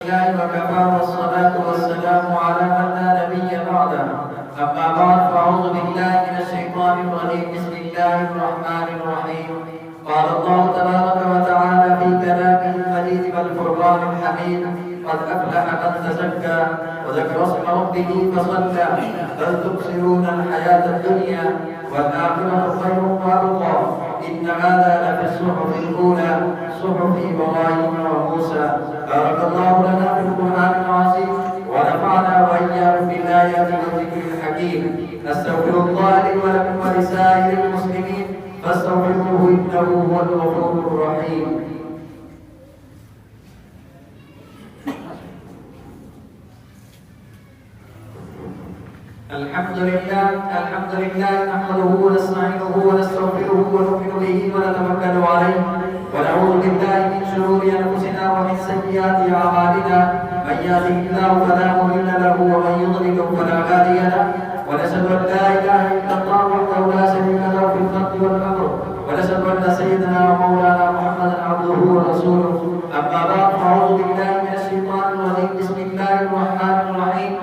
الله وكفى والصلاة والسلام على من لا نبي بعده. أما بعد فأعوذ بالله من الشيطان الرجيم. بسم الله الرحمن الرحيم. قال الله تبارك وتعالى في كلامه المجيد والفرقان الحميد: قد أفلح من تزكى وذكر اسم ربه فصلى بل تبصرون الحياة الدنيا والآخرة خير وأبقى إن هذا لفي الصحف الأولى صحف إبراهيم وموسى. بارك الله لنا في القرآن العظيم ونفعنا وإياكم بالآيات والذكر الحكيم. نستغفر الله لي ولكم ولسائر المسلمين فاستغفروه إنه هو الغفور الرحيم. الحمد لله نحمده ونستعينه ونستغفره ونؤمن به ونتوكل عليه ونعوذ بالله من شرور انفسنا ومن سيئات اعمالنا. من يهده الله فلا مضل له ومن يضلل فلا هادي له. ونشهد ان لا اله الا الله وحده لا شريك له في الخلق والامر. ونشهد ان سيدنا ومولانا محمدا عبده ورسوله. اما بعد فاعوذ بالله من الشيطان الرجيم. بسم الله الرحمن الرحيم.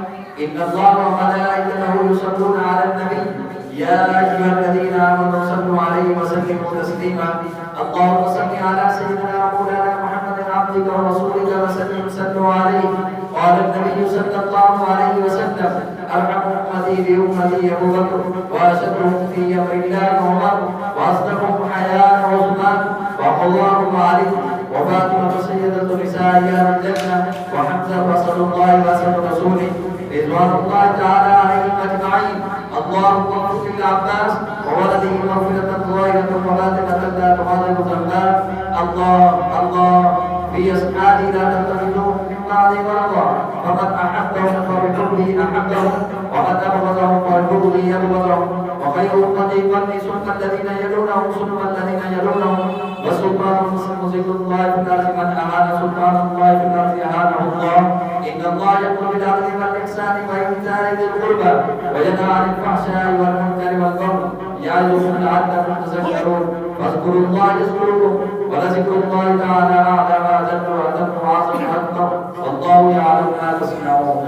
إن الله وملائكته يصلون على النبي يا أيها الذين آمنوا صلوا عليه وسلموا تسليما. اللهم صل على سيدنا ومولانا محمد عبدك ورسولك وسلم صلوا عليه. قال النبي صلى الله عليه وسلم: أرحم أمتي بأمتي أبو بكر وأشدهم في أمر الله عمر وأصدقهم حياء عثمان وقضاهم علي وفاطمة سيدة نساء أهل الجنة وحمزة وأسد الله وأسد رسوله رضوان الله تعالى عليهم أجمعين. اللهم اغفر للعباس وولده مغفرة ظاهرة وباطنة لا تغادر ذنبا. الله في أسحابه لا تتخذوهم من بعد مرضى. فمن أحبهم فبحبه أحبهم ومن أبغضهم فبحبه يبغضهم. وخير أمتي قرني ثم الذين يلونهم ثم الذين يلونهم وسلطان المسلم ذكر الله في الأرض. من أهان سلطان الله في الأرض أهانه الله. إن الله يأمر بالعدل والإحسان وإيتاء ذي القربى وينهى عن الفحشاء والمنكر والبغي يعظكم لعلكم تذكرون. فاذكروا الله يذكركم ولذكر الله تعالى أعلى وأجل وأتم وأعظم وأكبر والله يعلم ما تصنعون.